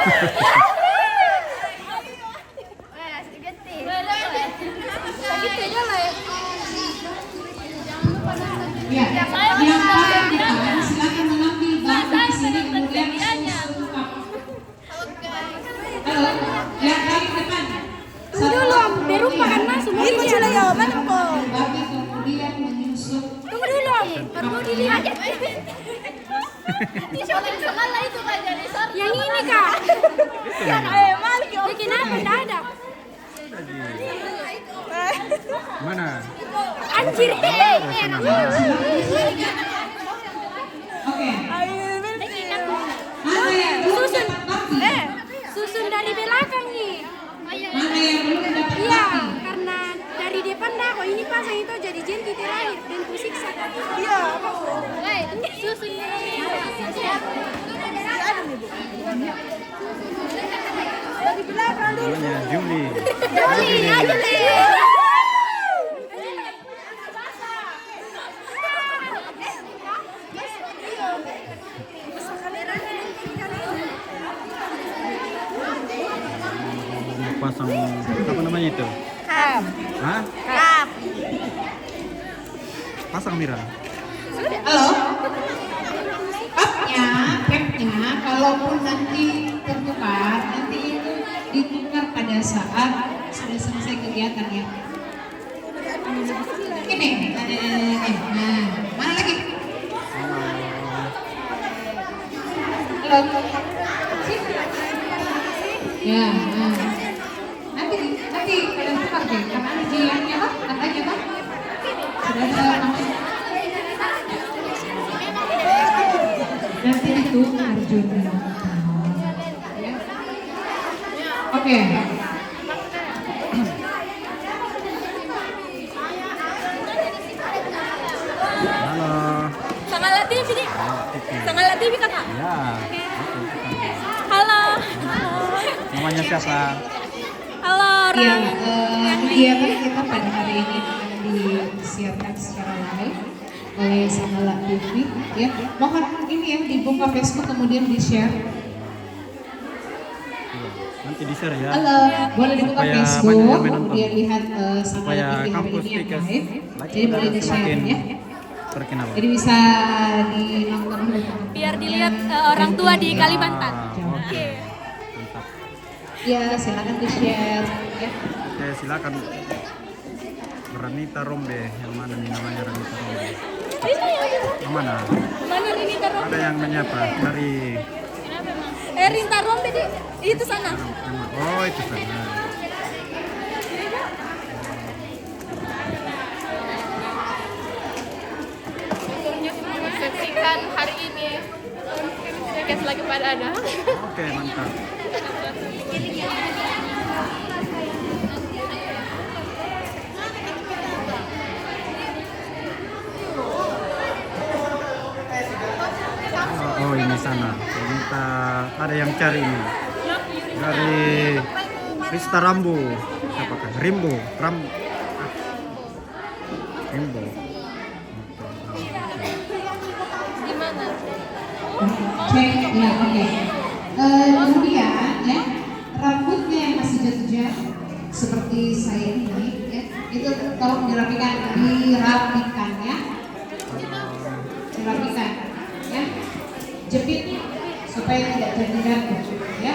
Ya, yang paling depan silakan mengambil bangku di sini kemudian susun cup. Halo, yang paling depan. Tunggu dulu, baru makan mas. Ini sudah ya, mana kok? Bagi kemudian menyusun. Tunggu dulu, baru dilihat. Yang ini kak. Yang malik ya. Bikin apa? Tidak ada. Mana? Anjir. Oke. Mana yang belum Susun. dapat bangku? Susun dari belakang nih. Mana yang belum dapat Iya, bangku? karena dari depan dah. Oh ini pasang itu jadi jenti terakhir dan kusiksa kan. Iya. Susun. Dari belakang dulu. Namanya Juli. Juli, Juli. Pasang apa namanya itu? Kap. Hah? Kap. Pasang Mira. Halo? Capnya, kalaupun nanti tertukar, nanti itu ditukar pada saat sudah selesai kegiatan ya. Ini, nah, mana lagi? Halo? Ya, nah. Nanti kalian tukar deh, karena ada jiannya Pak, katanya Pak. Sudah ada nanti itu Arjun ya. Oke. Halo. Sama latih sini. Sama latih kakak. Ya. Halo. Namanya siapa? Halo Ya, orang. kegiatan kita pada hari ini akan disiarkan secara live oleh Samala TV ya. Mohon ini ya dibuka Facebook kemudian di-share. Nanti di-share ya. Halo, boleh dibuka Supaya Facebook banyak yang menonton. kemudian lihat Samala Supaya TV hari kampus ini yang Tikas live. Like Jadi boleh dan di-share semakin ya. terkenal. Jadi bisa dinonton oleh teman-teman. Biar dilihat orang tua di Kalimantan. Oke. Mantap. Ya, silakan di-share ya. Oke, silakan. Ranita Rombe, yang mana nih namanya Ranita Rombe? Yang mana? Mana Rinita Rombe? Ada yang menyapa dari Rinta Rombe di itu sana. oh itu sana. Saksikan hari ini Tikas lagi pada ada. Oke, mantap. Oh ini sana. Ternyata ada yang cari ini. Dari Rista Rambo. Siapakah? Rimbo. Rimbo. Gimana? Cek ya, oke. Kemudian ya rambutnya yang masih jatuh seperti saya ini ya, itu tolong dirapikan ya, dirapikan ya, jepit supaya tidak jadi jatuh ya.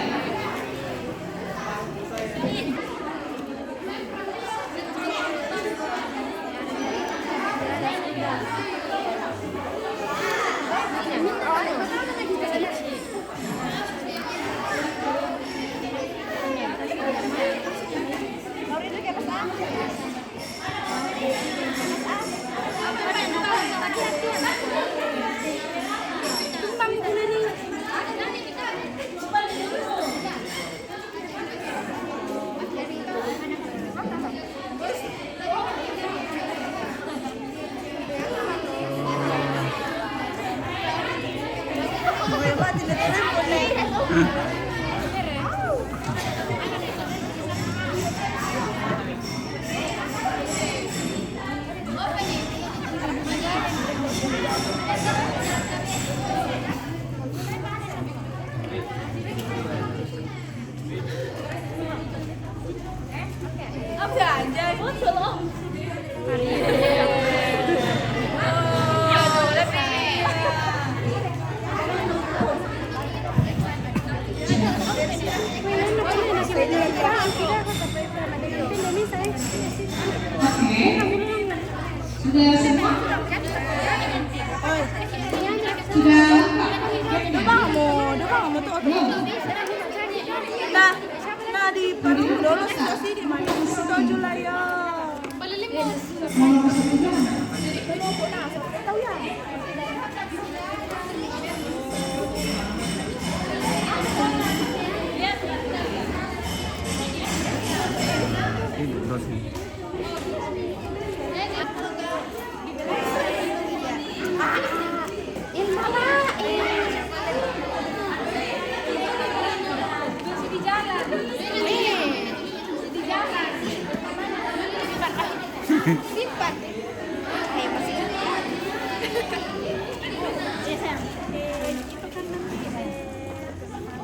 sih anjay. Oke. Sudah semua? Sudah Kamu tuh nah di Peru dulu sih di mana itu aja lah ya. mau masuk juga? Tahu ya? Ini brosnya.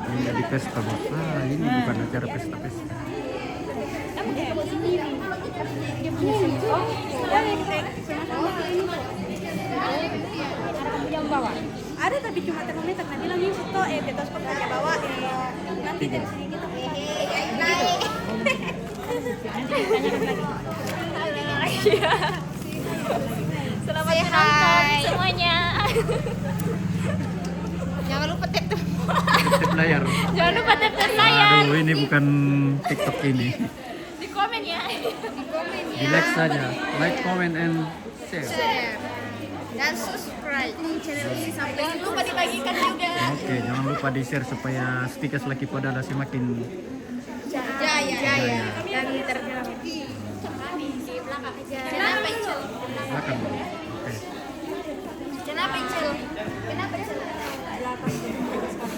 Ini jadi pesta bos. Ini bukan acara pesta-pesta. Ada tapi cuma termometer nanti bilang ini foto betos pakai bawa nanti dari sini gitu. Naik. Selamat menonton semuanya. Jangan lupa tap Tip layar. Jangan lupa tap layar. Aduh, ini bukan TikTok ini. Di komen ya. Di like saja. Like, comment, and share. Dan subscribe channel ini sampai jangan lupa dibagikan juga. Oke, jangan lupa di-share supaya Stikas Laki Padala semakin Jaya dan terkenal. Kenapa Icil? belakang. Oke. Kenapa Icil? Kenapa Icil?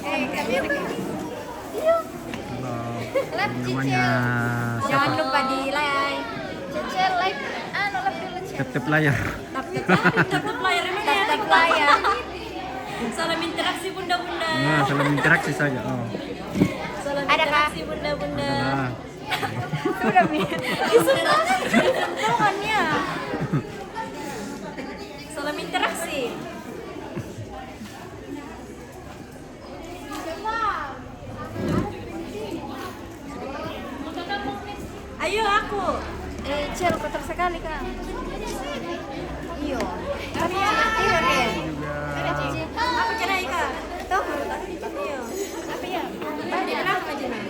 Kami apa? Halo. Ini namanya Jangan siapa? lupa di like. Cicil like. Like dulu Cicil. Tip layar. Tap layar. Salam interaksi bunda-bunda. Nah, salam interaksi saja. Oh. Ada kak? Bunda-bunda. Adalah. Sudah Mi. Sentuhannya. Salam interaksi. Ayo aku. Cil kotor sekali kak. Iyo. Tapi ya, iyo deh. Aku cerai kak. Tuh. Iyo. Apa ya? Banyak kenapa aja nih?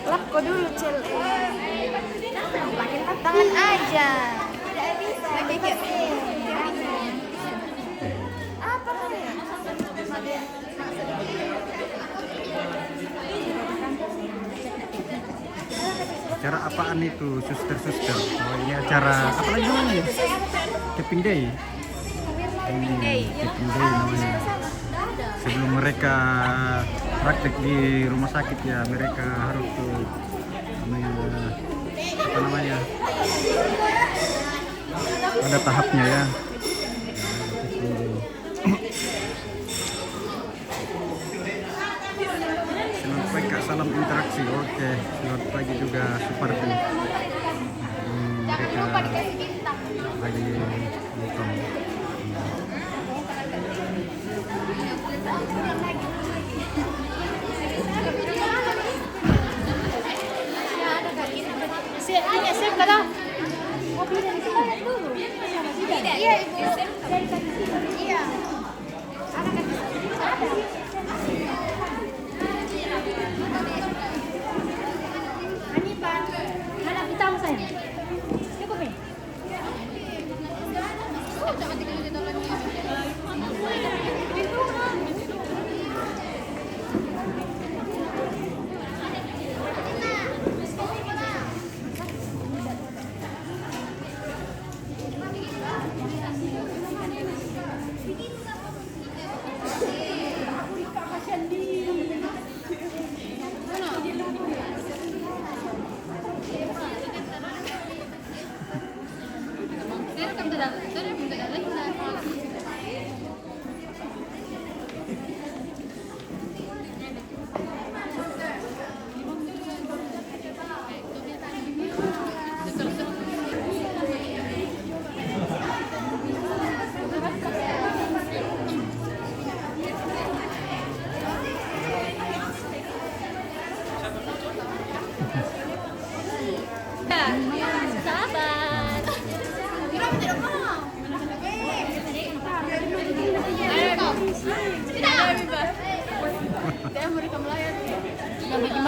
Lapko dulu Cil. Makin tangan aja. Tidak bisa. Lagi apa ya? Acara apaan itu, suster-suster? Oh, ini acara apa lagi namanya? Tapping Day. Tapping Day namanya. Sebelum mereka praktek di rumah sakit ya, mereka harus tuh apa namanya? Ada tahapnya ya. Tapping Day. Selamat pagi Kak, salam interaksi. Oke, selamat pagi juga Supardi. Mereka lagi nonton. Siap kada? Kopi dari kita dulu. Iya, Ibu. Iya. Mana hitam saya? Cukup ya?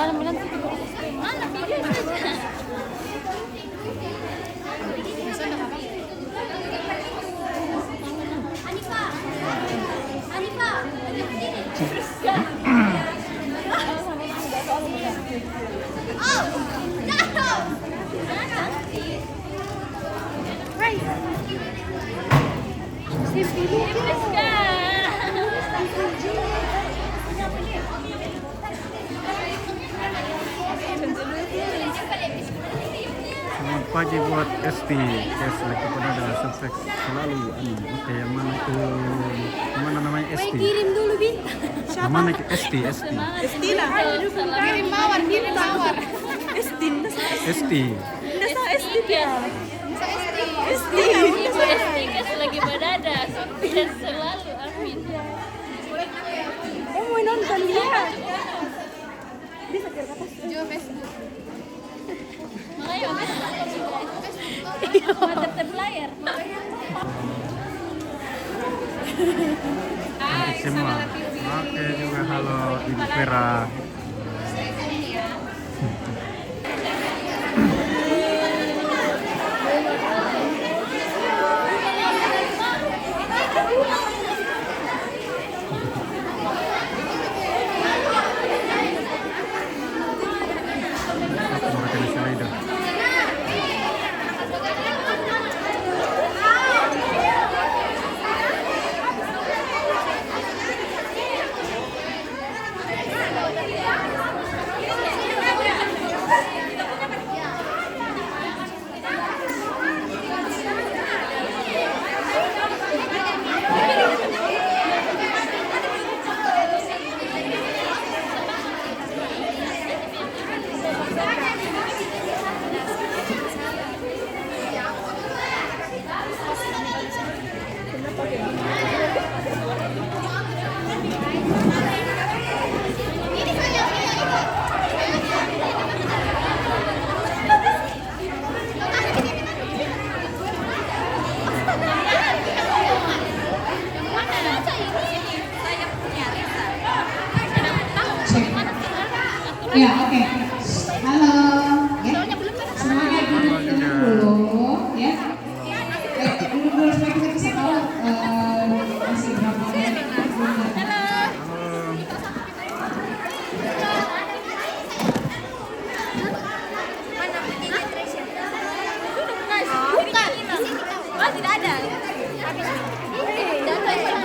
Mana video saja? Selamat pagi buat Esti. Selagi pada sukses selalu. Oke, yang mana itu? Yang mana namanya Esti? Kirim dulu bintang. Yang mana Esti? Esti. Estila. Kirim mawar, kirim mawar. Estin. Esti. Esti dia. Esti. Ibu Esti lagi berada. Sukses selalu. Amin. Mau nonton dia. Makanya mantap terlayar. Semua. Oke juga halo Ibu Vera. Ya, oke. Halo, ya. Semuanya duduk dulu, ya. Duduk dulu supaya kita bisa tahu masih berapa menit. Bukan. Oh, tidak ada. Data yang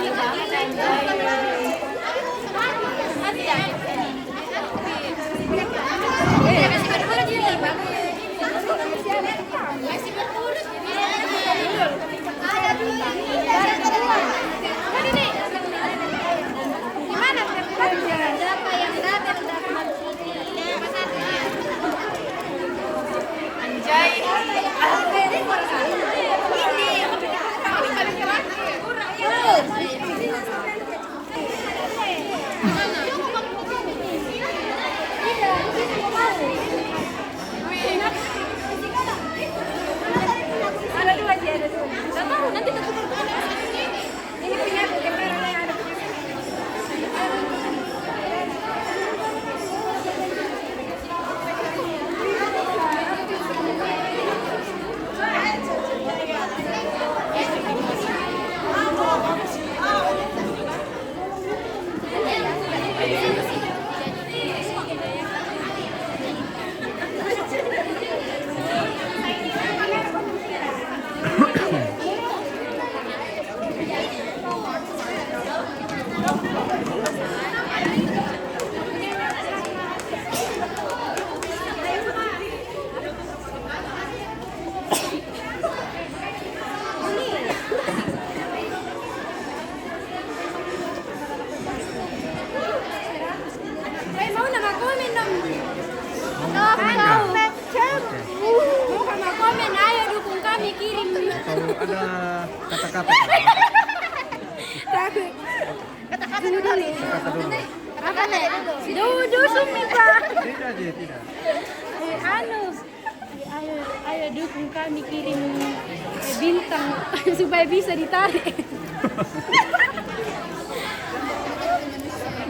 Atau ada kata-kata? Kata-kata dulu. Kata dulu. Apa nih? Duduk sumi Pak. Tidak, tidak. Ayo dukung kami kirim bintang supaya bisa ditarik.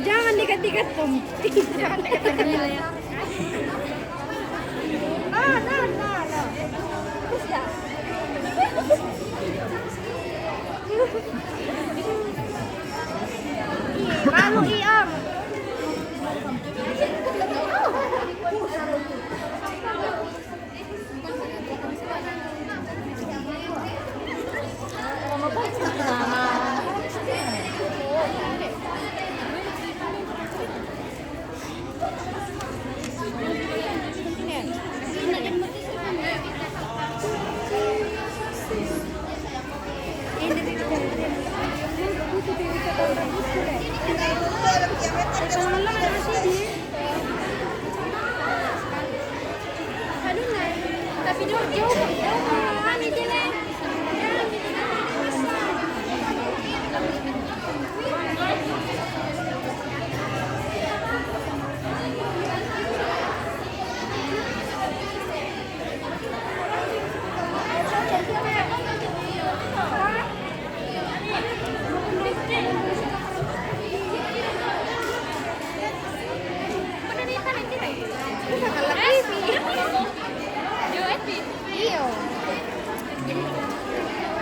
Jangan dekat-dekat Tom. Jangan dekat-dekat ya. Malu Om. Tapi jauh. Kami jalan.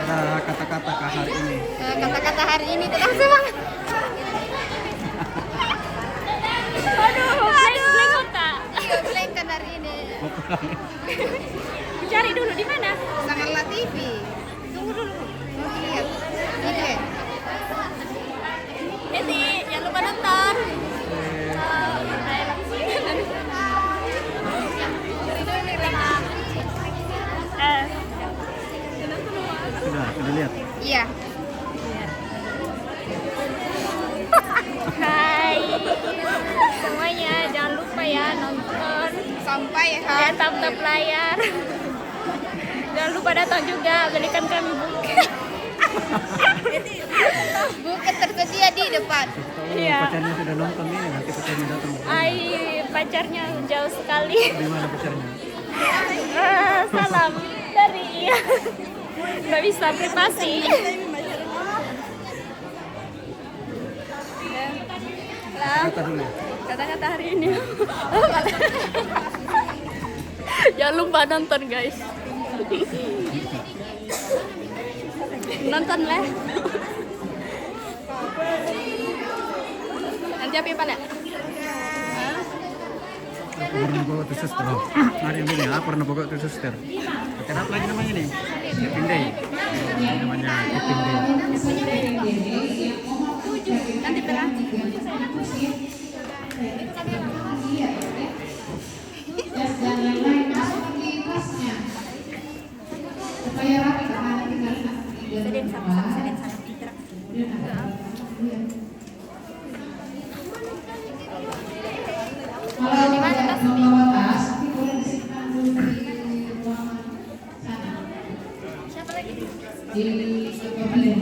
Ada kata-kata kah hari ini? Kata-kata hari ini tenang semangat. Blank otak. Iya, blank kan hari ini. Cari dulu di mana? Sangatlah TV. Tunggu dulu. Mau lihat. Oke. Nanti jangan lupa nonton. Sudah lihat. Iya. Hai semuanya, jangan lupa ya nonton. Sampai Ya, tap-tap layar. Jangan lupa datang juga, belikan kami buku. buku tersedia di depan. Iya. Pacarnya sudah nonton nih, nanti pacarnya datang. Ai, pacarnya jauh sekali. Di mana pacarnya? Salam dari nggak bisa privasi. Kata dulu. Kata-kata hari ini. Jangan lupa nonton guys. Nonton lah. Nanti apa ya? Aku pernah bawa tuh suster. Hari ini aku pernah bawa tuh suster. Kenapa lagi namanya nih? Kepindai. Namanya Kepindai. Nanti berang. Dan lain-lain masuk di tasnya supaya rapi karena tinggal Sedang sama. kalau tidak membawa tas nanti boleh disimpan dulu di ruangan sana di pavilion.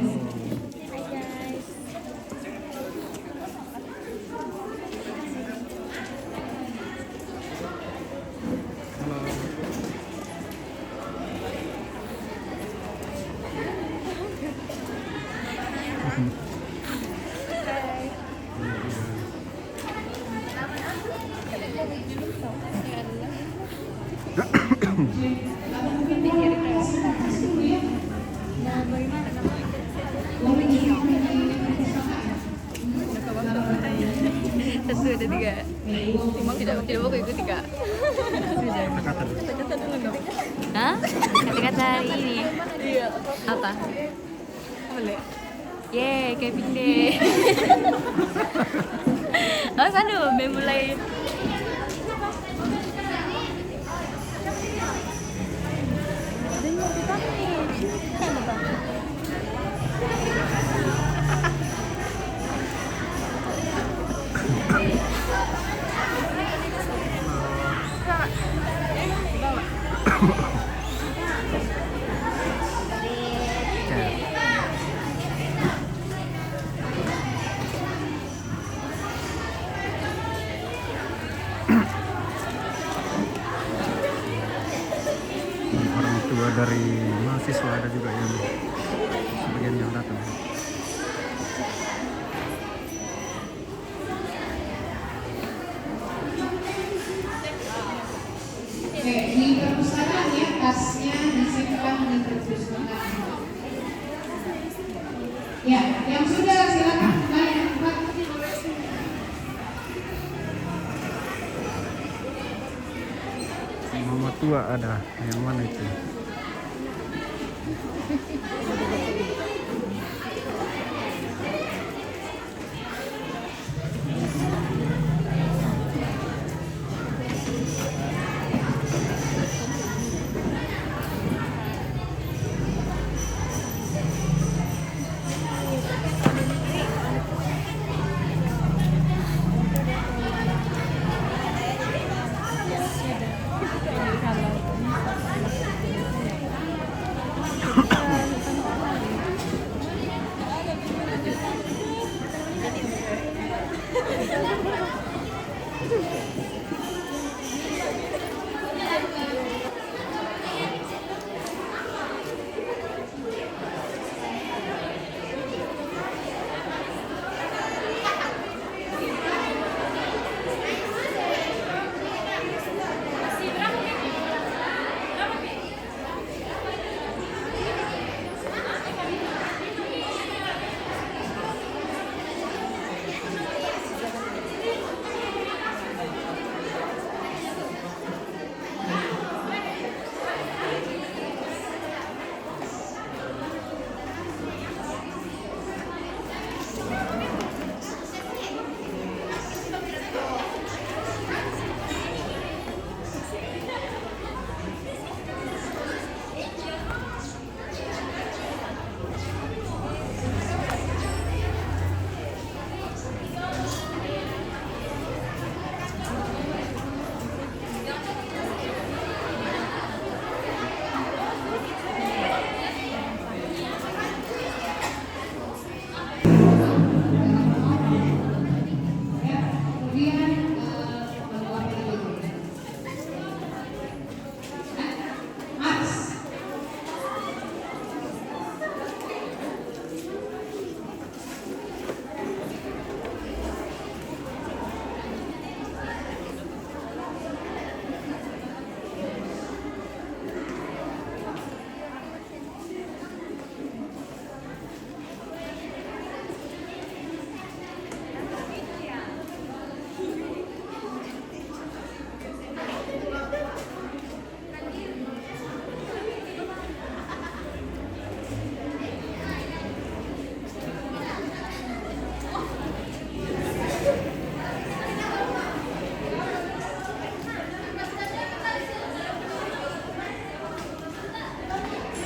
Satu, ada tiga. Tidak mau ikut tiga. Kata dulu. Hah? Kata-kata hari ini. Iya. Apa? Boleh. Yeay, Kevin deh. Oh, kan memulai. Orang tua dari mahasiswa ada juga yang sebagian yang datang. Oke, di perpustakaan tasnya disimpan di perpustakaan. Ya, yang sudah silakan kembali ke tempat. Mama tua ada. Yang mana itu?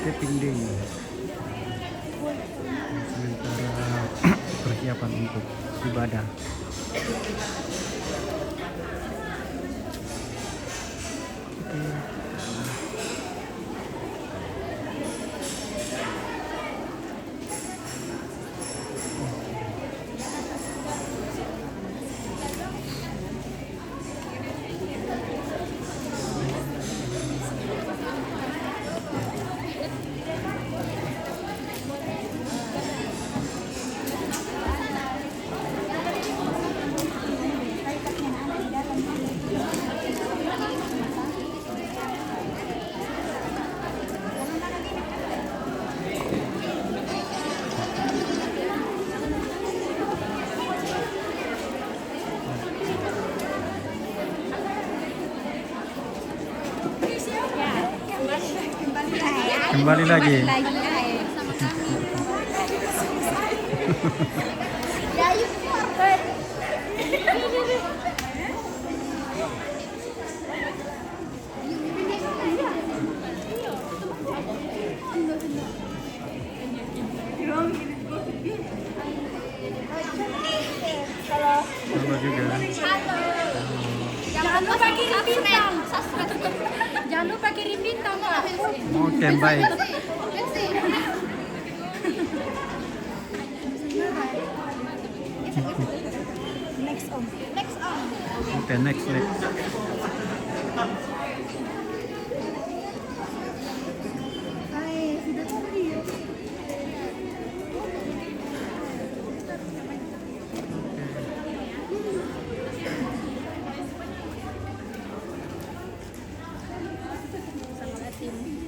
Keping Day. Sementara persiapan untuk ibadah. Kembali lagi. Halo juga. Jangan lupa kirim bintang. Jangan lupa kirim bintang, Pak. Oke, baik. Oke, next. Tim.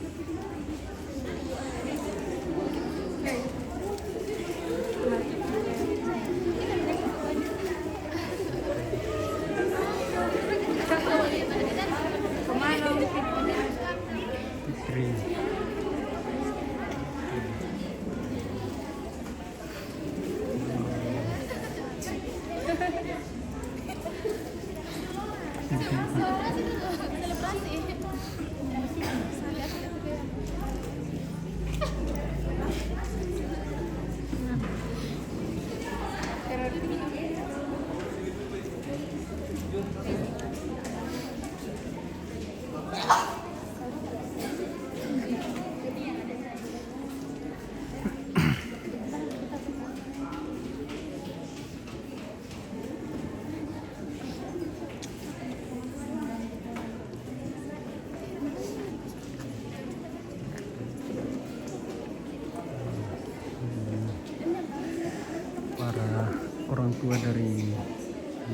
Para orang tua dari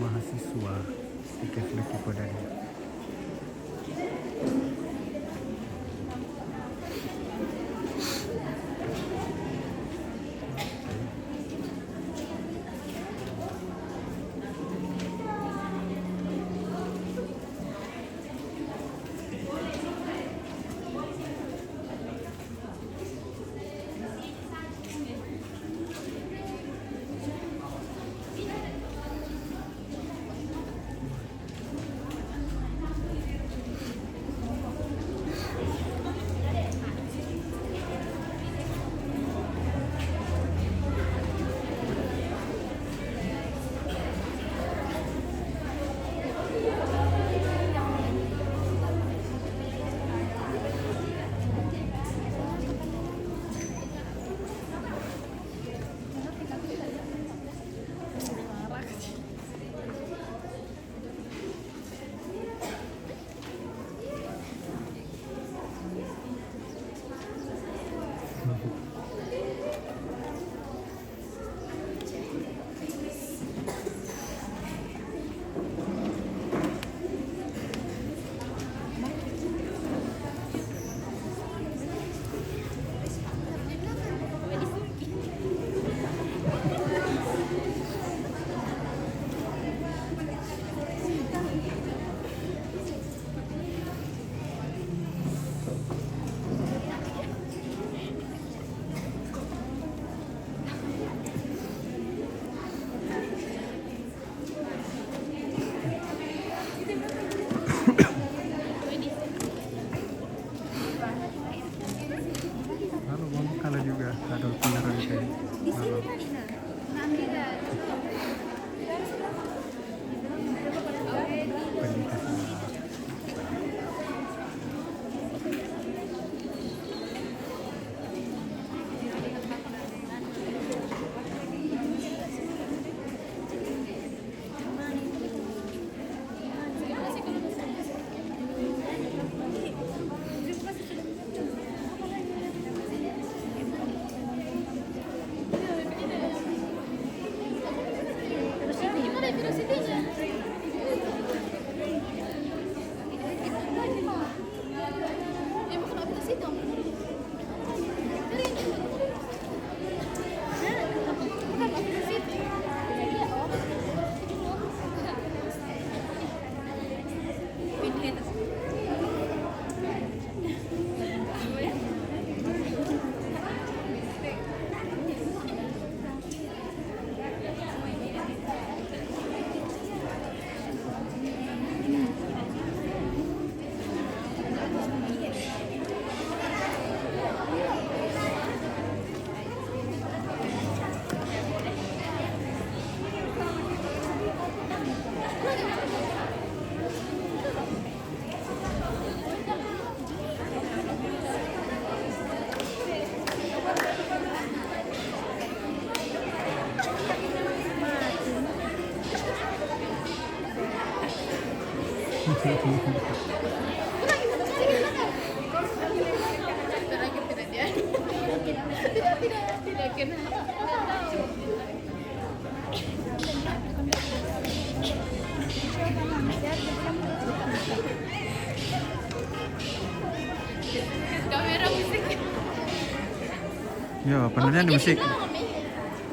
mahasiswa Ikesleki Podadi. Kalau juga ada beneran kayak malam. Ya, penuhnya ada musik.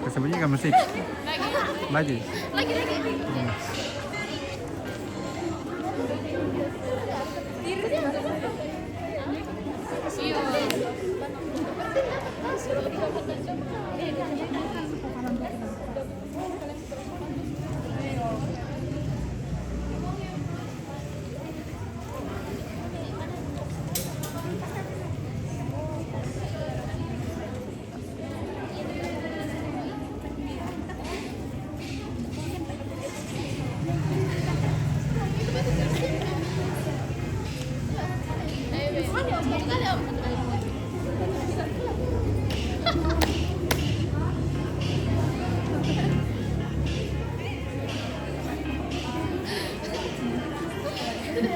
Tersebutnya kan musik. Lagi. Lagi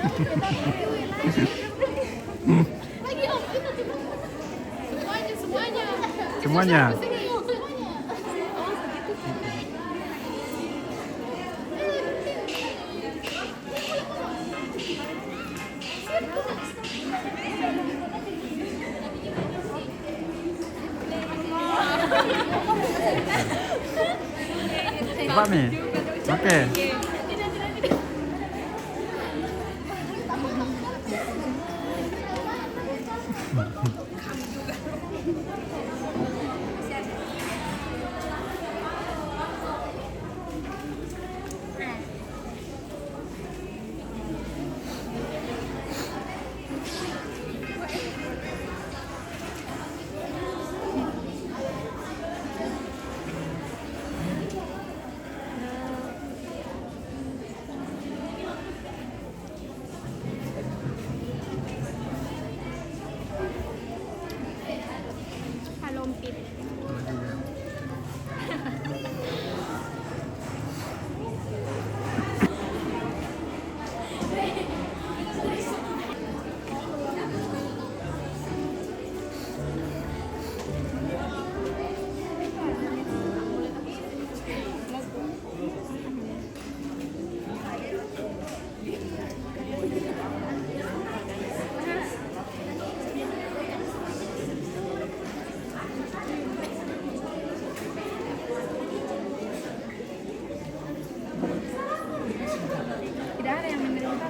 om, kita coba. Semuanya. Semuanya. Coba nih. Oke. Halompit. Tidak ada yang menerima.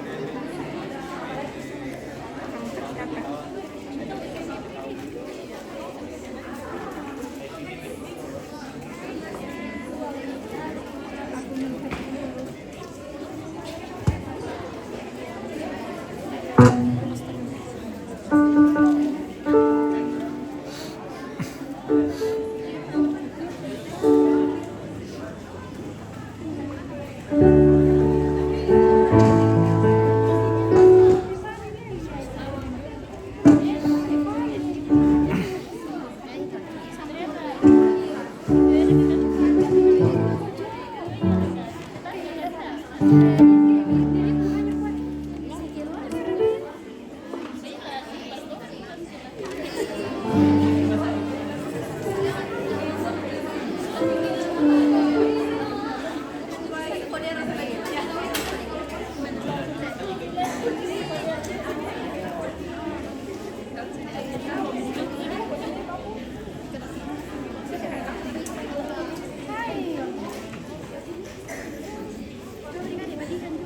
Hai.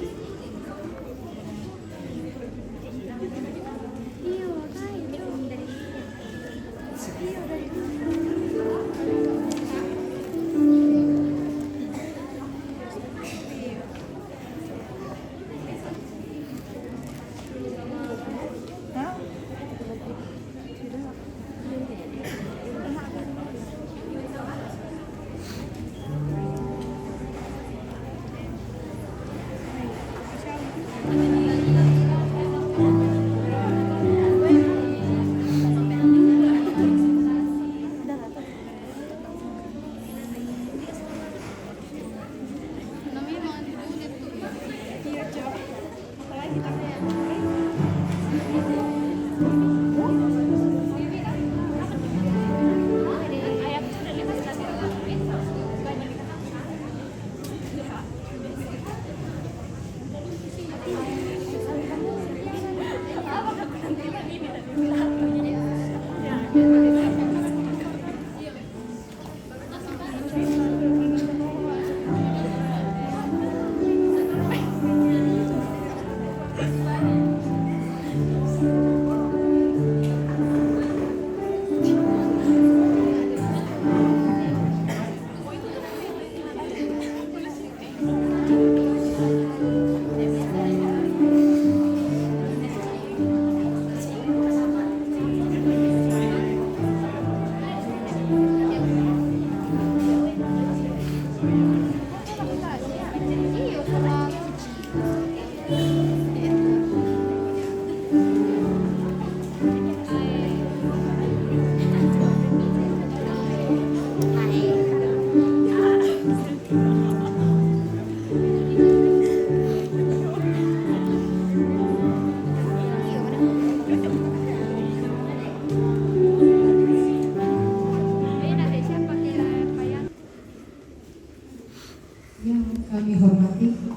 hormati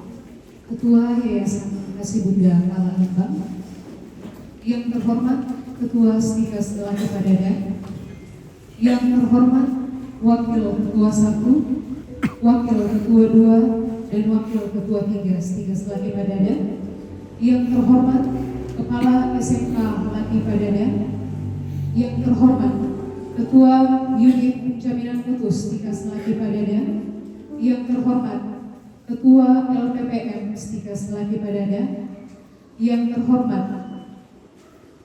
Ketua Yayasan Kasih Bunda Kala Lembang, yang terhormat Ketua Stikas Laki Padada, yang terhormat Wakil Ketua 1, Wakil Ketua 2, dan Wakil Ketua 3 Stikas Laki Padada, yang terhormat Kepala SMK Laki Padada, yang terhormat Ketua Unit Jaminan Putus Stikas Laki Padada, yang terhormat Ketua LPPM Stikas Laki Padada, yang terhormat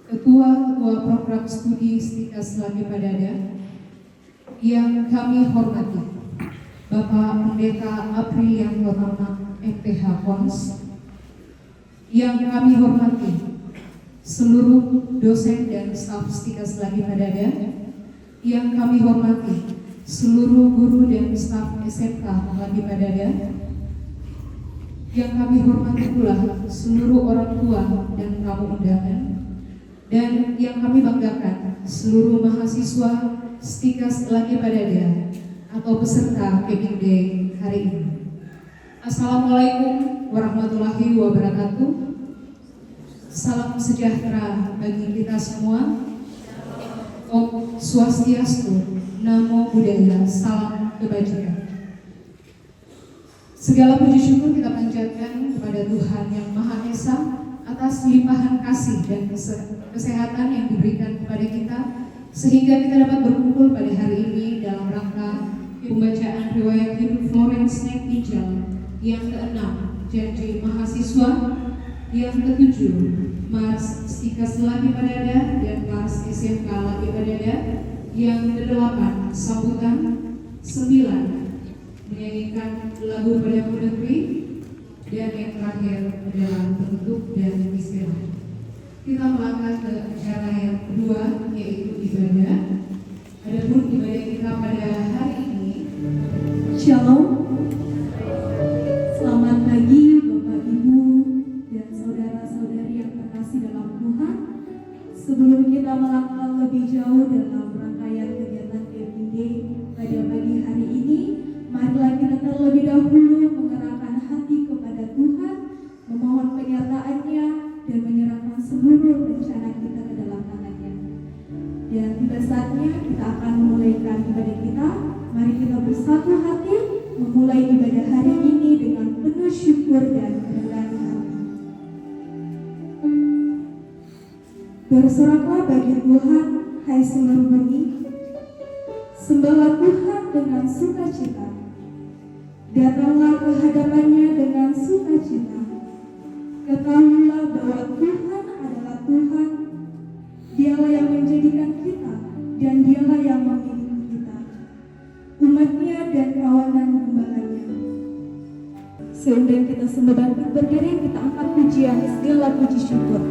Ketua Program Studi Stikas Laki Padada, yang kami hormati Bapak Pendeta Aprilianto Tama MPH Kons, yang kami hormati seluruh dosen dan staf Stikas Laki Padada, yang kami hormati seluruh guru dan staf SMK Laki Padada, yang kami hormati pula seluruh orang tua dan tamu undangan, dan yang kami banggakan seluruh mahasiswa Stikas Laki Padada atau peserta Keping Day hari ini. Assalamualaikum warahmatullahi wabarakatuh. Salam sejahtera bagi kita semua. Om Swastiastu, Namo Buddhaya, salam kebajikan. Segala puji syukur kita panjatkan kepada Tuhan Yang Maha Esa atas limpahan kasih dan kesehatan yang diberikan kepada kita, sehingga kita dapat berkumpul pada hari ini dalam rangka pembacaan riwayat hidup Florence Nightingale yang ke-6, Janji Mahasiswa, yang ke-7, Mars Stikas Laki Padada dan Mars SMK Laki Padada, yang ke-8, Sambutan, 9, menyanyikan lagu Padamu Negeri, dan yang terakhir adalah bentuk dan istilah. Kita melangkah ke acara yang kedua, yaitu ibadah. Adapun ibadah kita pada hari ini, Shalom. Selamat pagi Bapak Ibu dan saudara-saudari yang terkasih dalam Tuhan. Sebelum kita melangkah lebih jauh dalam rangkaian kegiatan Keping Day pada pagi hari ini, marilah kita terlebih dahulu mengerahkan hati kepada Tuhan, memohon penyertaan-Nya dan menyerahkan seluruh rencana kita ke dalam tangan-Nya. Dan tiba saatnya kita akan memulaikan ibadah kita. Mari kita bersatu hati memulai ibadah hari ini dengan penuh syukur dan kerendahan hati. Bersoraklah bagi Tuhan, hai seluruh bumi. Sembahlah Tuhan dengan sukacita. Datanglah ke hadapan-Nya dengan sukacita. Ketahuilah bahwa Tuhan adalah Tuhan. Dialah yang menjadikan kita dan Dialah yang memilih kita, umat-Nya dan kawanan gembala-Nya. Seundang kita semua bangkit berdiri, kita angkat pujian segala puji syukur.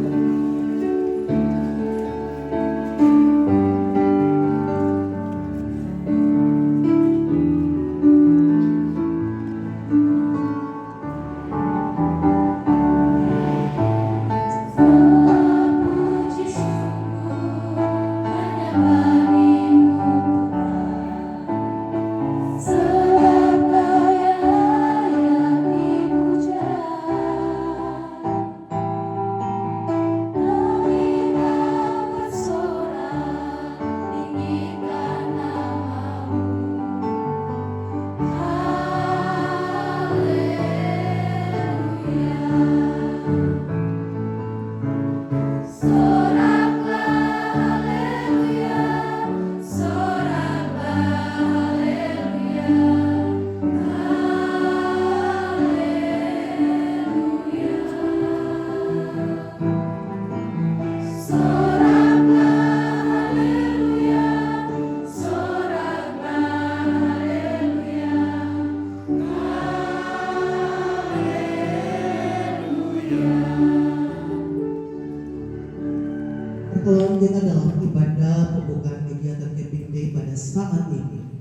Pertolongan kita dalam ibadah pembukaan kegiatan Keping Day pada saat ini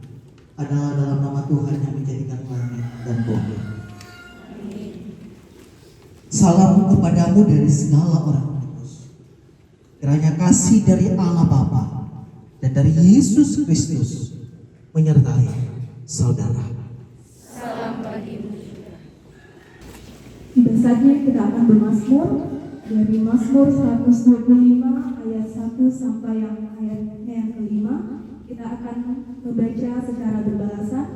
adalah dalam nama Tuhan yang menjadikan langit dan bumi. Salam kepadamu dari segala orang kudus. Kiranya kasih dari Allah Bapa dan dari Yesus Kristus menyertai saudara. Salam bagimu. saatnya kita akan bermazmur dari Mazmur 125 ayat 1 sampai ayatnya yang kelima. Kita akan membaca secara berbalasan.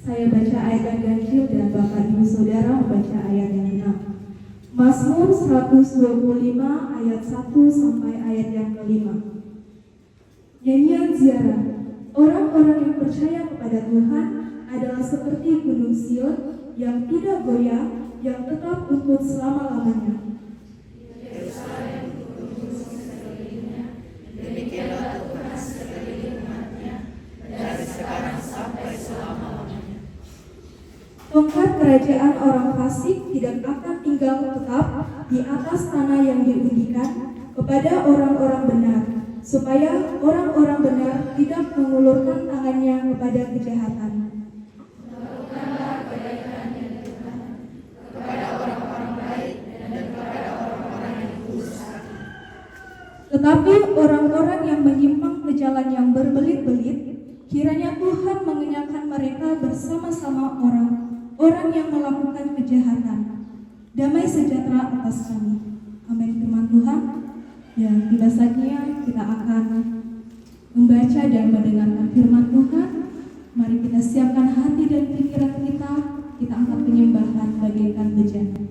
Saya baca ayat yang ganjil dan Bapak Ibu Saudara membaca ayat yang genap. Mazmur 125 ayat 1 sampai ayat yang kelima. Nyanyian ziarah. Orang-orang yang percaya kepada Tuhan adalah seperti gunung Sion yang tidak goyah, yang tetap untuk selama-lamanya. Tongkat kerajaan orang fasik tidak akan tinggal tetap di atas tanah yang diundikan kepada orang-orang benar, supaya orang-orang benar tidak mengulurkan tangannya kepada kejahatan. Tetapi orang-orang yang menyimpang ke jalan yang berbelit-belit, kiranya Tuhan mengenyangkan mereka bersama-sama orang yang melakukan kejahatan. Damai sejahtera atas kami. Amin. Firman Tuhan. Ya, tiba saatnya kita akan membaca dan mendengarkan firman Tuhan. Mari kita siapkan hati dan pikiran kita. Kita angkat penyembahan bagaikan bejana.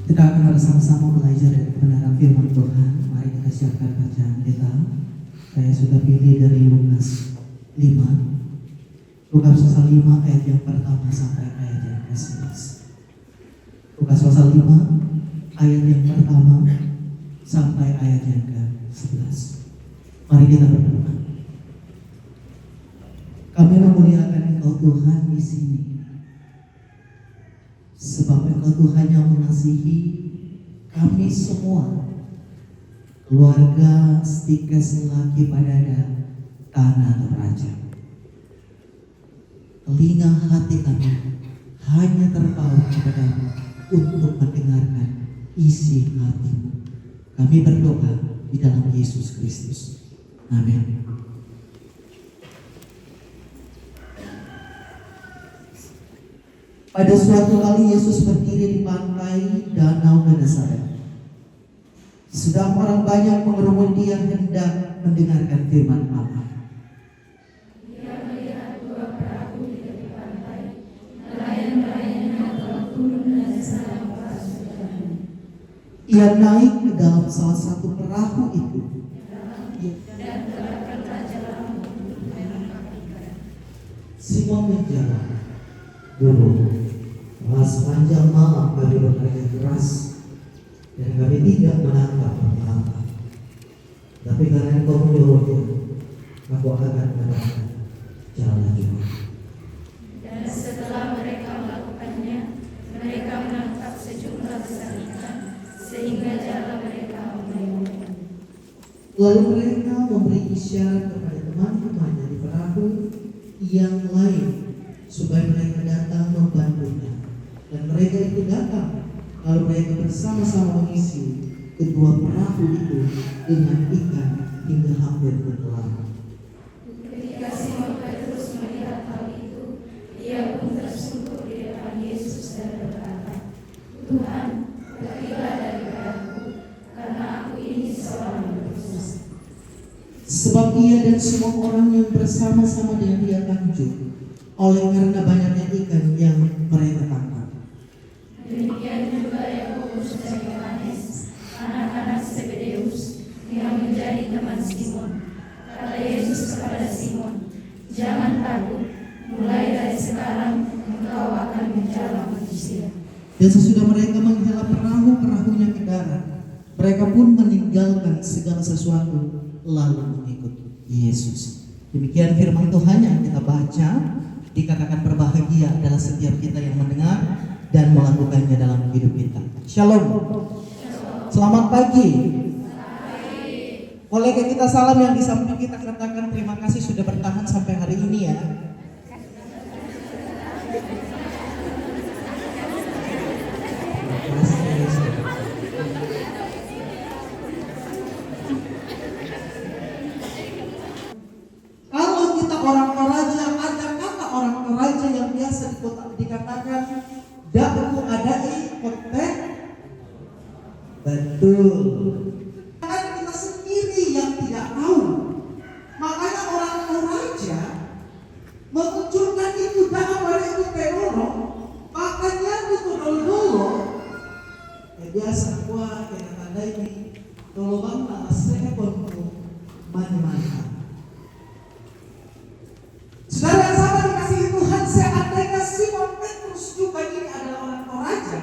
Kita akan bersama-sama belajar dari kebenaran firman Tuhan. Mari kita siapkan bacaan kita. Saya sudah pilih dari Lukas 5. Lukas pasal 5 ayat yang pertama sampai ayat yang ke-11. Lukas pasal 5 ayat yang pertama sampai ayat yang ke-11. Mari kita berdoa. Kami memuliakan Engkau Tuhan di sini. Sebab Engkau Tuhan yang mengasihi kami semua, keluarga Setika Selaki Padada Tanah Toraja. Telinga hati kami hanya terpaut kepadamu untuk mendengarkan isi hati-Mu. Kami berdoa di dalam Yesus Kristus. Amin. Pada suatu kali Yesus berdiri di pantai Danau Genesaret. Sedang orang banyak mengerumun Dia hendak mendengarkan firman Allah. Dia melihat dua perahu di tepi pantai. Nelayan-nelayannya telah turun dari sarang pasukan. Ia naik ke dalam salah satu perahu itu dan telah berjalan. Simon menjawab, Guru, sepanjang malam kami bekerja keras dan kami tidak menangkap apa-apa. Tapi karena Engkau menyuruhnya, aku akan menangkap jalan juga. Dan setelah mereka melakukannya, mereka menangkap sejumlah besar ikan, sehingga jala mereka melayang. Lalu mereka memberi isyarat kepada teman-temannya di perahu yang lain supaya mereka datang membantunya. Dan mereka itu datang, lalu mereka bersama-sama mengisi kedua perahu itu dengan ikan hingga hampir tenggelam. Ketika Simon Petrus melihat hal itu, ia pun tersungkur di depan Yesus dan berkata, "Tuhan, pergilah daripadaku, karena aku ini seorang berdosa." Sebab ia dan semua orang yang bersama-sama dengan dia takjub oleh karena banyaknya ikan yang mereka tangkap. Demikian juga Yakobus dan Yohanes, anak-anak Zebedeus, yang menjadi teman Simon. Kata Yesus kepada Simon, "Jangan takut, mulai dari sekarang engkau akan menjala manusia." Dan sesudah mereka menghela perahu-perahunya ke darat, mereka pun meninggalkan segala sesuatu lalu mengikut Yesus. Demikian firman Tuhan yang kita baca. Dikatakan berbahagia adalah setiap kita yang mendengar dan melakukannya dalam hidup kita. Shalom. Selamat pagi. Kolega kita salam yang di samping kita, katakan terima kasih sudah bertahan sampai hari ini ya. Kalau kita orang Toraja, ada kata orang Toraja yang biasa dikatakan daku adai kotek. Betul. Kan kita sendiri yang tidak tahu. Makanya orang Toraja mengunculkan itu dalam pada itu teroro. Makanya itu dulu biasa kuat yang ada ini kalau bang saya pun mana-mana. Saudara yang sama dikasihi Tuhan, seandainya Simon Petrus juga ini adalah orang Toraja,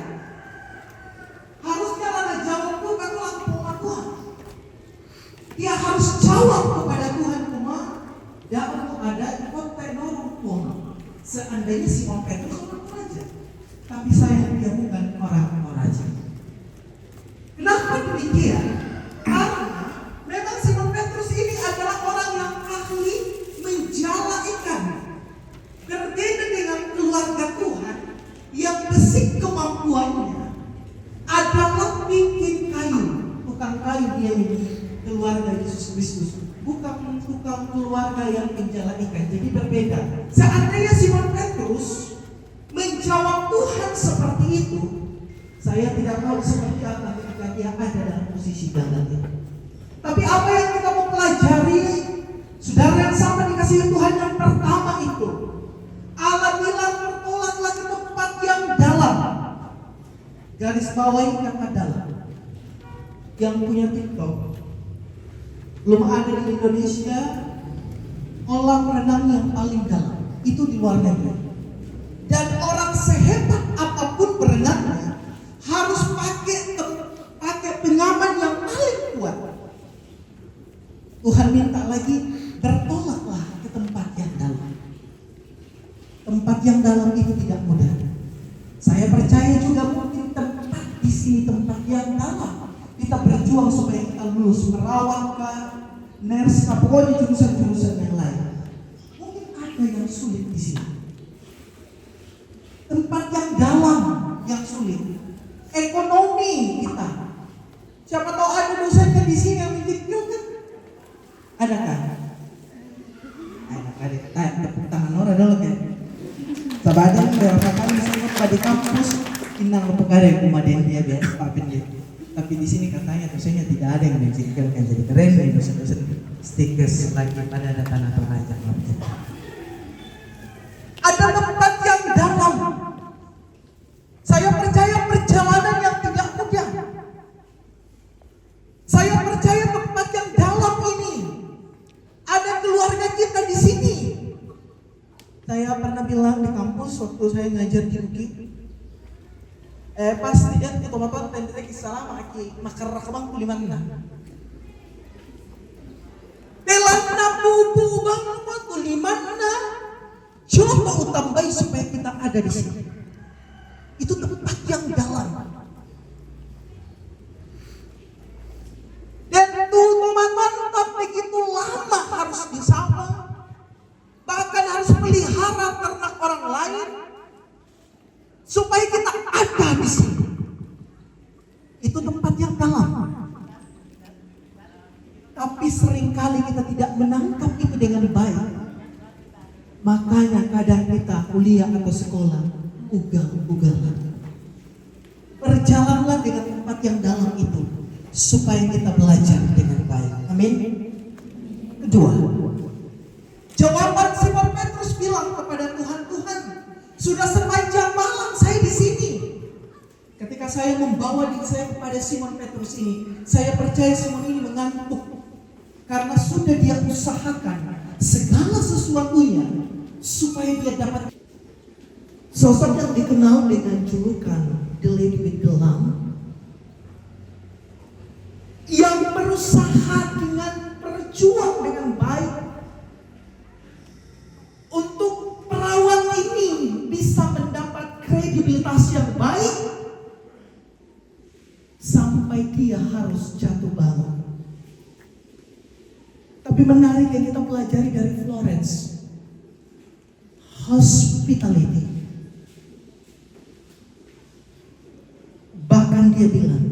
harusnya ada jawab bukan langsung Tuhan. Dia harus jawab kepada Tuhan cuma dapat ada konten normal. Seandainya Simon Petrus orang Toraja, tapi saya dia bukan orang Toraja. Kenapa demikian? Karena memang Simon Petrus ini adalah orang yang ahli menjala ikan. Berbeda dengan keluarga Tuhan yang basic kemampuannya adalah bikin kayu. Tukang kayu dia ini keluarga Yesus Kristus. Bukan tukang keluarga yang menjala ikan. Jadi berbeda. Seandainya Simon Petrus menjawab Tuhan seperti itu, saya tidak tahu seperti apa ketika dia ada dalam posisi dalam itu. Tapi apa yang kita mau pelajari, saudara yang sama dikasihi Tuhan, yang pertama itu Allah bilang bertolaklah ke tempat yang dalam. Garis bawahi kata dalam. Yang punya TikTok, belum ada di Indonesia kolam renang yang paling dalam. Itu di luar negeri. Dan orang sehebat apapun berenangnya harus pakai pengaman yang paling kuat. Tuhan minta lagi, bertolaklah ke tempat yang dalam. Tempat yang dalam itu tidak mudah. Saya percaya juga mungkin tempat di sini tempat yang dalam. Kita berjuang supaya kita lulus merawat, nurse, pokoknya jurusan-jurusan yang lain. Mungkin ada yang sulit di sini. Tempat yang dalam yang sulit. Ekonomi kita. Siapa tahu ada dosennya di sini yang menjadikan. Adakah? Ada. Tepuk tangan orang dulu kan. Sabada berapa kali saya di kampus inang lepukare kumaden dia biasa papin dia. Tapi di sini katanya dosennya tidak ada yang menjadikan jadi keren nih dosen-dosen stickers lagi pada ada tanah Toraja. Ada tempat yang dalam. Saya percaya perjalanan yang tidak mudah. Saya percaya tempat yang dalam ini. Ada keluarga kita di sini. Saya pernah bilang di kampus waktu waktu saya ngajar di UGI. Pasti kan kita bapak tentang selama aki makar rakabang kulimanna. Telanna pupu bang kulimanna. Coba utambai supaya kita ada di sini. Itu tempat yang dalam. Dan tuh teman-teman begitu lama harus disama. Bahkan harus melihara ternak orang lain supaya kita ada di sini. Itu tempat yang dalam. Tapi seringkali kita tidak menangkap itu dengan baik. Makanya kadang kita kuliah atau sekolah ugal-ugalan. Berjalanlah dengan tempat yang dalam itu supaya kita belajar dengan baik. Amin. Kedua, jawaban Simon Petrus bilang kepada Tuhan, Tuhan, sudah sepanjang malam saya di sini. Ketika saya membawa diri saya kepada Simon Petrus ini, saya percaya Simon ini mengantuk karena sudah dia usahakan segala sesuatunya supaya dia dapat. Sosok yang dikenal dengan julukan The Lady with the Lamp, yang berusaha dengan berjuang dengan baik untuk perawan ini bisa mendapat kredibilitas yang baik sampai dia harus jatuh bangun. Tapi menarik yang kita pelajari dari Florence, hospitality. Bahkan dia bilang,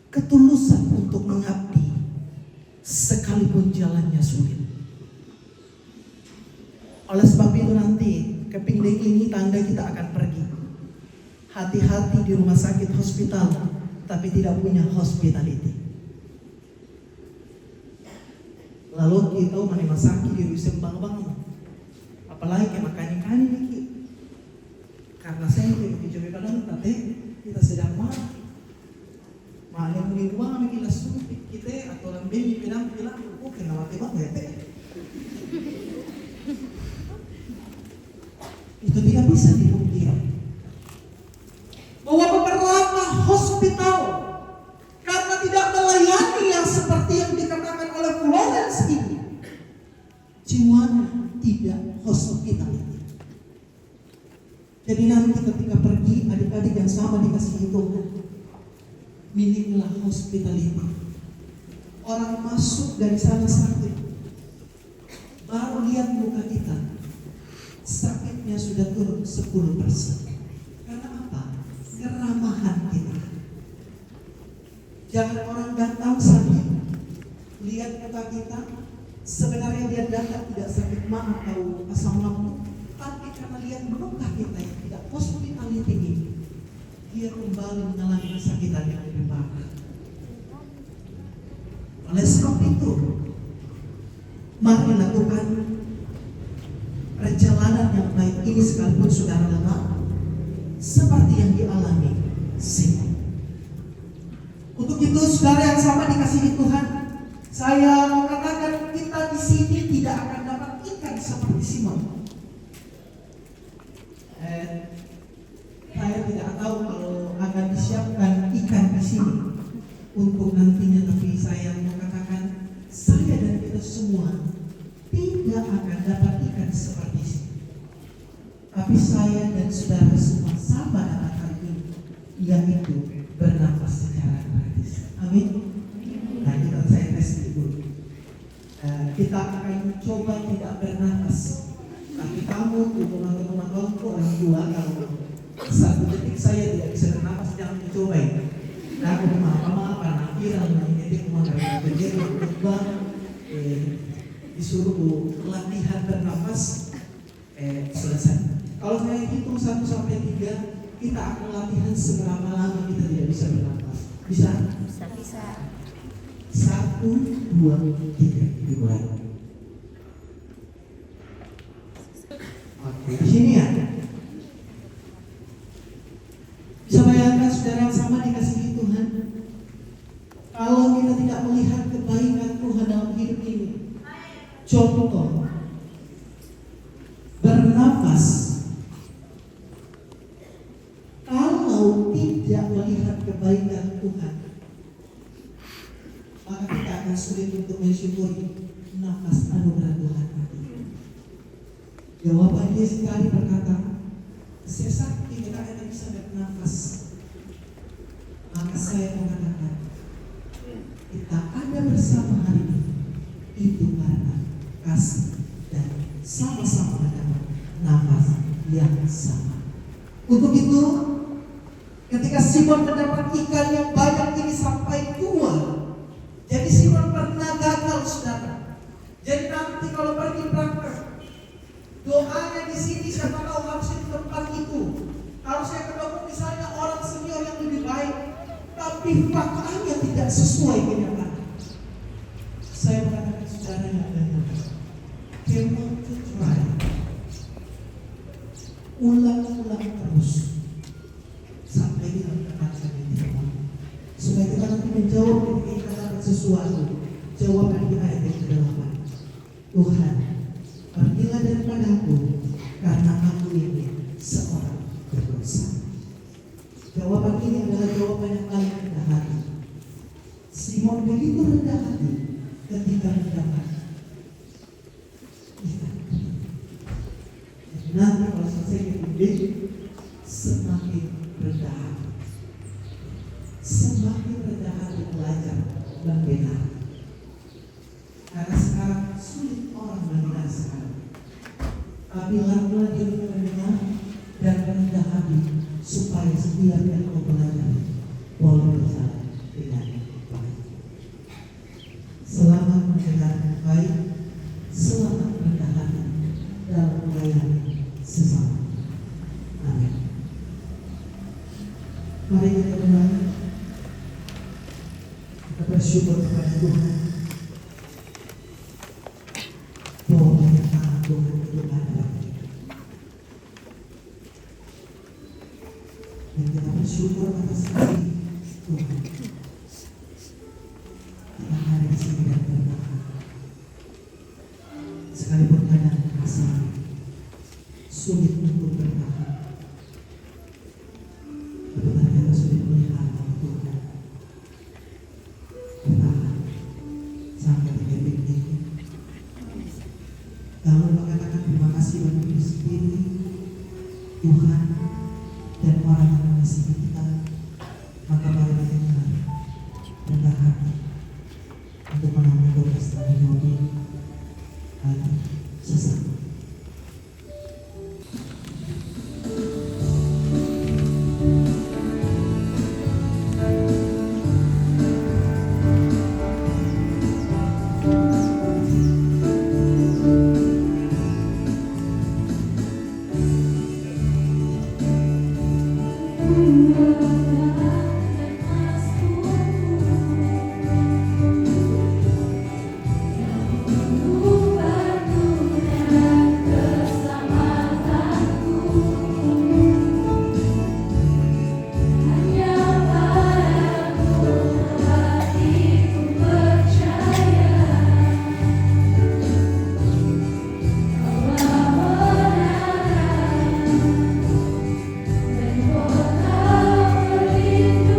ketulusan untuk mengabdi sekalipun jalannya sulit. Oleh sebab itu nanti kepingin ini tanda kita akan pergi. Hati-hati di rumah sakit hospital tapi tidak punya hospitality. Lalu kita mana masaki di rusem bang-bang. Apalagi kayak makan-makan ini. Karena saya tidak dicoba kadang tapi kita sedang marah. Malah mungkin uang kita sulit kita atau lambeng bilang oh kenapa mati banget ya? Itu tidak bisa dipungkiri. Bahwa beberapa hospital karena tidak melayani yang seperti yang dikatakan oleh Florence ini, jiwanya tidak hospitality. Jadi nanti ketika pergi adik-adik yang sama dikasih itu, miliklah hospitality. Orang masuk dari sana sakit, baru lihat muka kita, sakitnya sudah turun 10%. Karena apa? Keramahan kita. Jangan orang datang sakit, lihat muka kita, sebenarnya dia datang tidak sakit mah atau asam lambung, tapi karena lihat muka kita yang tidak hospitality ini, dia kembali mengalami kesakitan yang lebih parah. Oleh sebab itu, mari lakukan perjalanan yang baik ini sekalipun saudara lemah, seperti yang dialami Simon. Untuk itu, saudara yang sama dikasihi Tuhan, saya mengatakan kita di sini tidak akan dapat ikan seperti Simon. Saya tidak tahu kalau akan disiapkan ikan di sini untuk nantinya, tapi saya mengatakan saya dan kita semua tidak akan dapat ikan seperti ini. Tapi saya dan saudara semua sama dapat hal ini, yaitu bernafas secara gratis. Amin. Nah, kita saya tes dulu. Kita akan coba tidak bernafas. Tapi kamu, teman-teman orang tua, kalau 1 detik saya tidak bisa bernafas, jangan mencoba ya. Nah, aku maaf, nakira, ini cuma dari berjadi berubah, disuruh latihan bernafas, selesai. Kalau saya hitung 1 sampai 3, kita akan latihan seberapa lama kita tidak bisa bernafas. Bisa? Bisa. 1, 2, 3, dimulai. Oke, di sini ya. Bisa bayangkan saudara yang sama dikasihi Tuhan, kalau kita tidak melihat kebaikan Tuhan dalam hidup ini. Contoh, bernafas tidak melihat kebaikan Tuhan, maka kita akan sulit untuk mensyukuri nafas anugerah Tuhan tadi. Jawaban dia sekali berkata, sesak kita akan bisa bernafas. Maka saya mengatakan, kita ada bersama hari ini itu karena kasih dan sama-sama mendapat nafas yang sama. Untuk itu, ketika Simon mendapat ikan yang banyak ini sampai tua, jadi Simon pernah gagal, saudara. Jadi nanti kalau pergi praktek, doanya di sini siapa tahu harus di tempat itu. Harusnya ketemu misalnya orang senior yang lebih baik, tapi faktanya tidak sesuai kenyataan. Saya mengatakan saudara yang banyak, cannot to try. Ulang-ulang terus sampai kita mendapatkan yang terbaik. Supaya kita nanti menjawab ketika kita dapat sesuatu. Jawaban di ayat yang ke-8. Tuhan, pergilah daripada aku karena aku ini seorang berdosa. Jawaban ini adalah jawaban yang paling rendah hati. Simon begitu rendah hati ketika mendapat ikan. Nanti kalau selesai dibimbing, semakin rendah hati. Semakin rendah hati belajar membenar. Karena sekarang sulit orang mendengar sekarang. Tapi lakulah diri mendengar dan rendah hati supaya setiap yang kau pelajari boleh berjalan dengan baik. Selamat mendengar dengan baik, selamat rendah hati dalam melayani sesama. Amin. Mari kita berdoa. Kita bersyukur kepada Tuhan bahwa banyak tangan Tuhan itu ada. Dan kita bersyukur atas kasih Tuhan. Kita ada di sini dan bertahan. Sekalipun kadang merasa sulit untuk bertahan, tapi ternyata sulit melihat bahwa Tuhan bertahan sampai titik ini. Lalu mengatakan terima kasih bagi diri sendiri, Tuhan, dan orang yang mengasihi kita. Maka mari kita rendah hati untuk mengambil tugas tanggung jawab ini bagi sesama. Terima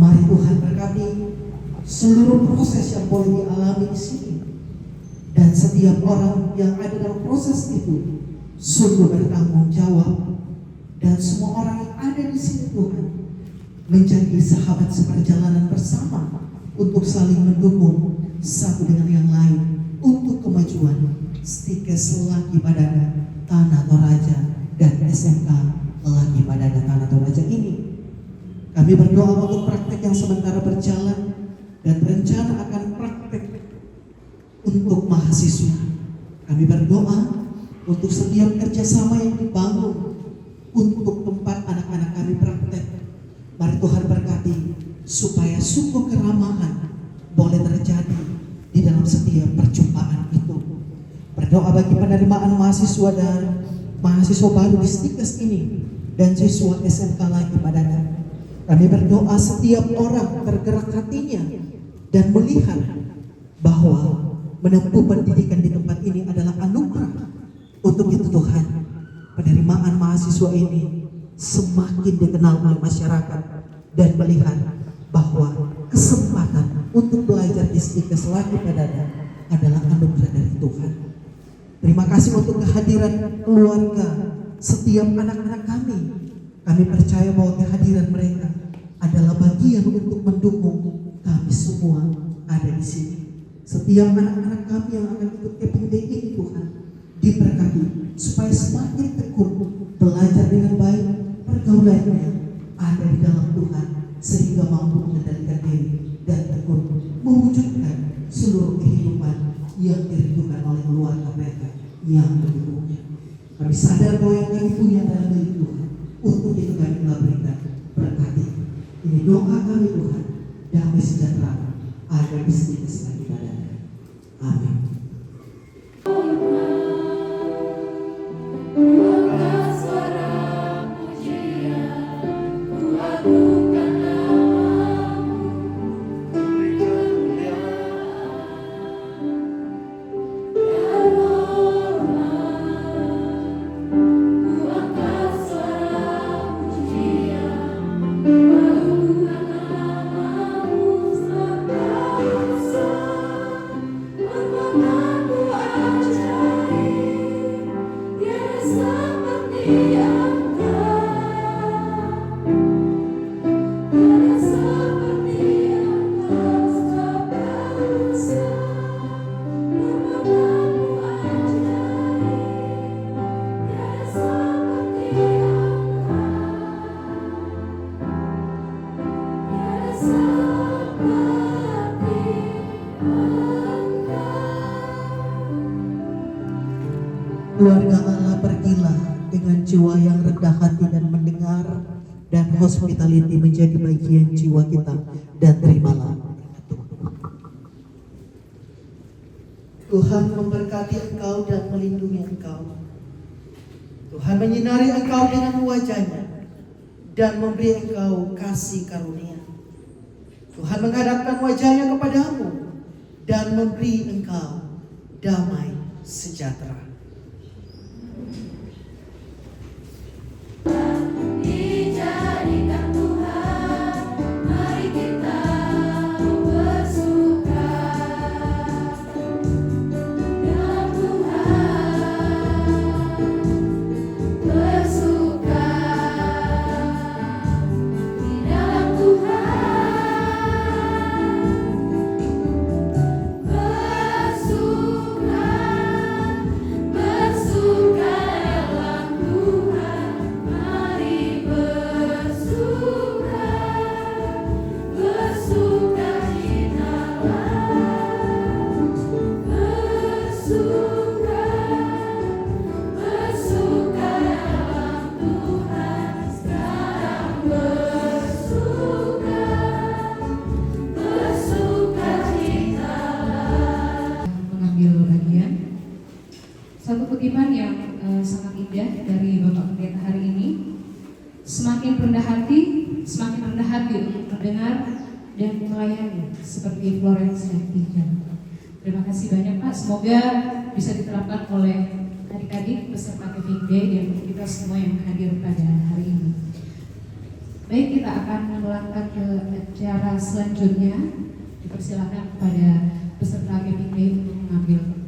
Mari Tuhan berkati seluruh proses yang boleh dialami di sini, dan setiap orang yang ada dalam proses itu sungguh bertanggung jawab, dan semua orang yang ada di sini Tuhan menjadi sahabat seperjalanan bersama untuk saling mendukung satu dengan yang lain untuk kemajuan Stikes Laki Padana Tanah Toraja dan SMK Laki Padana Tanah Toraja ini. Kami berdoa untuk praktek yang sementara berjalan dan rencana akan praktek untuk mahasiswa. Kami berdoa untuk setiap kerjasama yang dibangun untuk tempat anak-anak kami praktek. Mari Tuhan berkati supaya sungguh keramahan boleh terjadi di dalam setiap perjumpaan itu. Berdoa bagi penerimaan mahasiswa dan mahasiswa baru di Stikes ini dan siswa SMK Laki Padana. Kami berdoa setiap orang tergerak hatinya dan melihat bahwa menempuh pendidikan di tempat ini adalah anugerah. Untuk itu Tuhan, penerimaan mahasiswa ini semakin dikenal oleh masyarakat dan melihat bahwa kesempatan untuk belajar di Stikes Laki Padana adalah anugerah dari Tuhan. Terima kasih untuk kehadiran keluarga setiap anak-anak kami. Kami percaya bahwa kehadiran mereka adalah bagian untuk mendukung kami semua ada di sini. Setiap anak-anak kami yang akan ikut Keping Day ini Tuhan diberkati supaya semakin tekun belajar dengan baik, pergaulannya ada di dalam Tuhan sehingga mampu mengendalikan diri dan tekun mewujudkan seluruh kehidupan yang dirindukan oleh keluarga mereka yang mendukungnya. Kami sadar bahwa yang kami punya adalah milik Tuhan. Untuk itu kami telah berikan berkati. Ini doa kami Tuhan, damai sejahtera ada di Stikes Laki Padana. Amin. Keluarga Allah, pergilah dengan jiwa yang rendah hati dan mendengar, dan hospitality menjadi bagian jiwa kita, dan terimalah. Tuhan memberkati engkau dan melindungi engkau. Tuhan menyinari engkau dengan wajah-Nya dan memberi engkau kasih karunia. Tuhan menghadapkan wajah-Nya kepadamu dan memberi engkau damai sejahtera. Dijadikan Tuhan, mari kita bersuka dalam Tuhan, bersuka di dalam Tuhan, bersuka dalam Tuhan. Mari bersuka, bersuka citalah, bersuka, bersuka dalam Tuhan. Sekarang bersuka, bersuka citalah. Mengambil bagian satu kutipan yang sangat indah dari Bapak Pendeta hari ini. Semakin rendah hati untuk mendengar dan melayani seperti Florence dan Tika. Terima kasih banyak Pak. Semoga bisa diterapkan oleh adik-adik peserta Keping Day dan kita semua yang hadir pada hari ini. Baik, kita akan melangkah ke acara selanjutnya. Dipersilakan kepada peserta camping day untuk mengambil